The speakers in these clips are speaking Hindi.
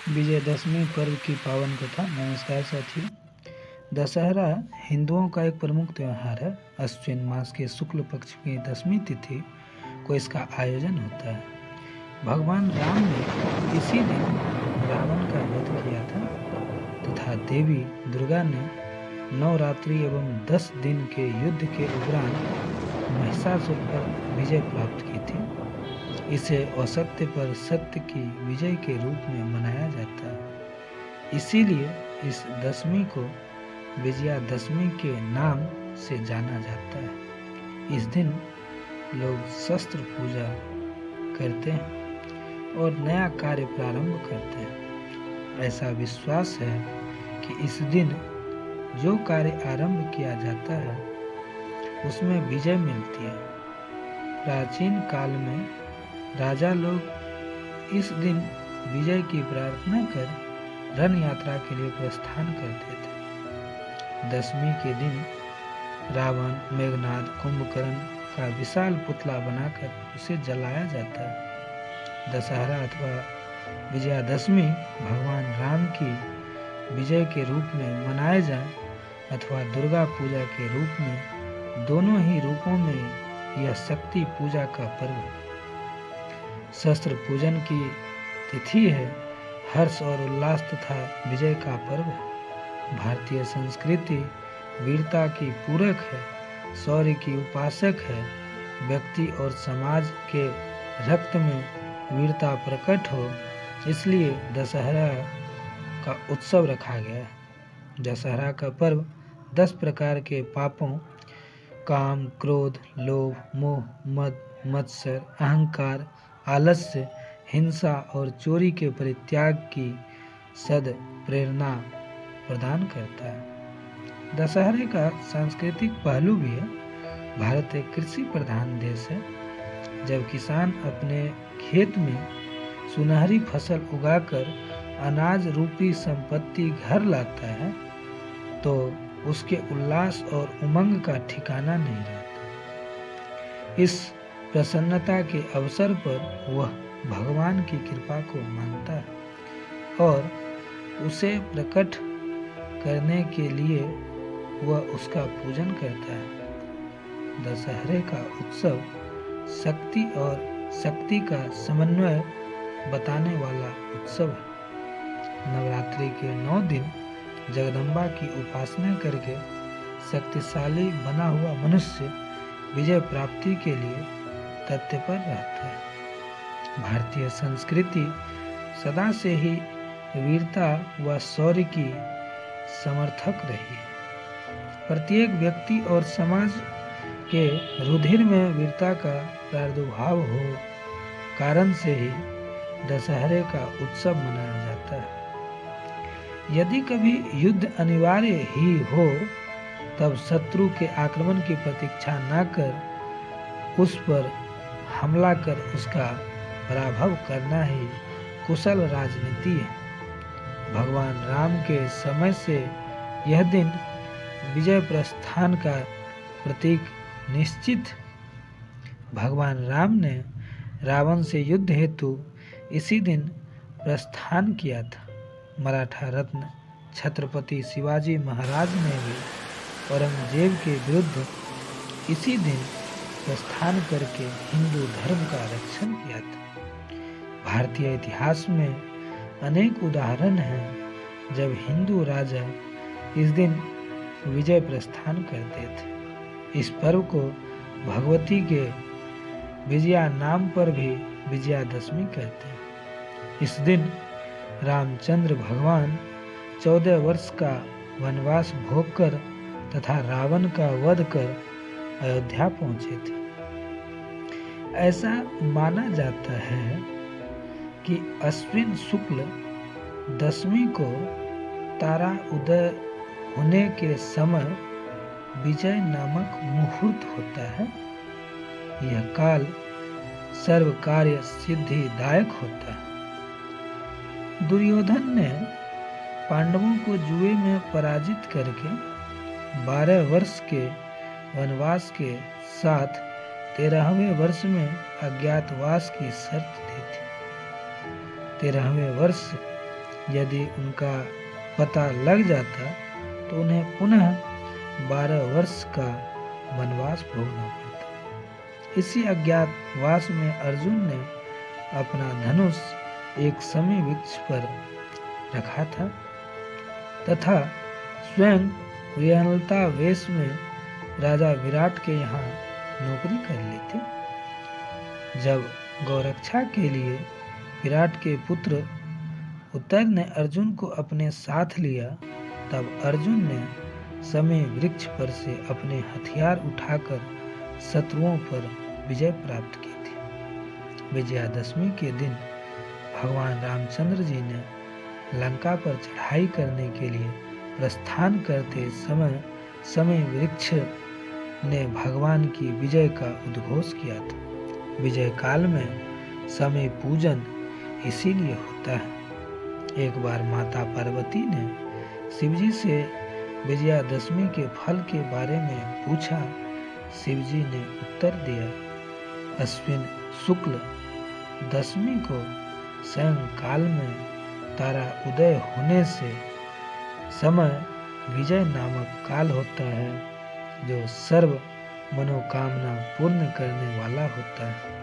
विजयदशमी पर्व की पावन कथा। नमस्कार साथियों। दशहरा हिंदुओं का एक प्रमुख त्यौहार है। अश्विन मास के शुक्ल पक्ष की दशमी तिथि को इसका आयोजन होता है। भगवान राम ने इसी दिन रावण का वध किया था तथा देवी दुर्गा ने नवरात्रि एवं 10 दिन के युद्ध के उपरांत महिषासुर पर विजय प्राप्त की थी। इसे असत्य पर सत्य की विजय के रूप में मनाया जाता है। इसीलिए इस दशमी को विजयादशमी के नाम से जाना जाता है। इस दिन लोग शस्त्र पूजा करते हैं और नया कार्य प्रारंभ करते हैं। ऐसा विश्वास है कि इस दिन जो कार्य आरंभ किया जाता है उसमें विजय मिलती है। प्राचीन काल में राजा लोग इस दिन विजय की प्रार्थना कर रण यात्रा के लिए प्रस्थान करते थे। दशमी के दिन रावण, मेघनाद, कुंभकर्ण का विशाल पुतला बनाकर उसे जलाया जाता है। दशहरा अथवा विजयादशमी भगवान राम की विजय के रूप में मनाए जाए अथवा दुर्गा पूजा के रूप में, दोनों ही रूपों में यह शक्ति पूजा का पर्व है। शस्त्र पूजन की तिथि है। हर्ष और उल्लास तथा विजय का पर्व है। भारतीय संस्कृति वीरता की पूरक है, शौर्य की उपासक है। व्यक्ति और समाज के रक्त में वीरता प्रकट हो, इसलिए दशहरा का उत्सव रखा गया है। दशहरा का पर्व 10 प्रकार के पापों काम, क्रोध, लोभ, मोह, मद, मत्सर, अहंकार, आलस्य, हिंसा और चोरी के परित्याग की सद प्रेरणा प्रदान करता है। दशहरे का सांस्कृतिक पहलू भी है। भारत एक कृषि प्रधान देश है। जब किसान अपने खेत में सुनहरी फसल उगाकर अनाज रूपी संपत्ति घर लाता है तो उसके उल्लास और उमंग का ठिकाना नहीं रहता। इस प्रसन्नता के अवसर पर वह भगवान की कृपा को मानता है और उसे प्रकट करने के लिए वह उसका पूजन करता है। दशहरे का उत्सव शक्ति और शक्ति का समन्वय बताने वाला उत्सव है। नवरात्रि के 9 दिन जगदम्बा की उपासना करके शक्तिशाली बना हुआ मनुष्य विजय प्राप्ति के लिए तत्पर रहता है। भारतीय संस्कृति सदा से ही वीरता व शौर्य की समर्थक रही है। प्रत्येक व्यक्ति और समाज के रुधिर में वीरता का प्रादुर्भाव हो कारण से ही दशहरे का उत्सव मनाया जाता है। यदि कभी युद्ध अनिवार्य ही हो तब शत्रु के आक्रमण की प्रतीक्षा न कर उस पर हमला कर उसका पराभव करना ही कुशल राजनीति है। भगवान राम के समय से यह दिन विजय प्रस्थान का प्रतीक निश्चित। भगवान राम ने रावण से युद्ध हेतु इसी दिन प्रस्थान किया था। मराठा रत्न छत्रपति शिवाजी महाराज ने भी औरंगजेब के विरुद्ध इसी दिन प्रस्थान करके हिंदू धर्म का रक्षण किया था। भारतीय इतिहास में अनेक उदाहरण हैं जब हिंदू राजा इस दिन विजय प्रस्थान करते थे। इस पर्व को भगवती के विजया नाम पर भी विजयादशमी कहते हैं। इस दिन रामचंद्र भगवान 14 वर्ष का वनवास भोगकर तथा रावण का वध कर अयोध्या पहुंचे थे। ऐसा माना जाता है कि अश्विन शुक्ल दशमी को तारा उदय होने के समय विजय नामक मुहूर्त होता है। यह काल सर्व कार्य सिद्धिदायक होता है। दुर्योधन ने पांडवों को जुए में पराजित करके 12 वर्ष के वनवास के साथ 13वें वर्ष में अज्ञातवास की शर्त दी थी। 13वें वर्ष यदि उनका पता लग जाता तो उन्हें पुनः 12 वर्ष का वनवास भोगना पड़ता। इसी अज्ञातवास में अर्जुन ने अपना धनुष एक शमी वृक्ष पर रखा था तथा स्वयं विहंगता वेश में राजा विराट के यहाँ नौकरी कर ली थी। जब गौरक्षा के लिए विराट के पुत्र उत्तर ने अर्जुन को अपने साथ लिया तब अर्जुन ने शमी वृक्ष पर से अपने हथियार उठाकर शत्रुओं पर विजय प्राप्त की थी। विजयादशमी के दिन भगवान रामचंद्र जी ने लंका पर चढ़ाई करने के लिए प्रस्थान करते समय शमी वृक्ष ने भगवान की विजय का उद्घोष किया था। विजय काल में शमी पूजन इसीलिए होता है। एक बार माता पार्वती ने शिवजी से विजयादशमी के फल के बारे में पूछा। शिवजी ने उत्तर दिया, अश्विन शुक्ल दशमी को सायंकाल में तारा उदय होने से समय विजय नामक काल होता है जो सर्व मनोकामना पूर्ण करने वाला होता है।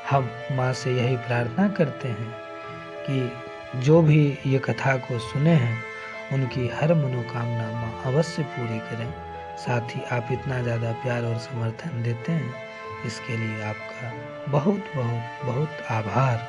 हम माँ से यही प्रार्थना करते हैं कि जो भी ये कथा को सुने हैं उनकी हर मनोकामना माँ अवश्य पूरी करें। साथ ही आप इतना ज़्यादा प्यार और समर्थन देते हैं, इसके लिए आपका बहुत बहुत बहुत आभार।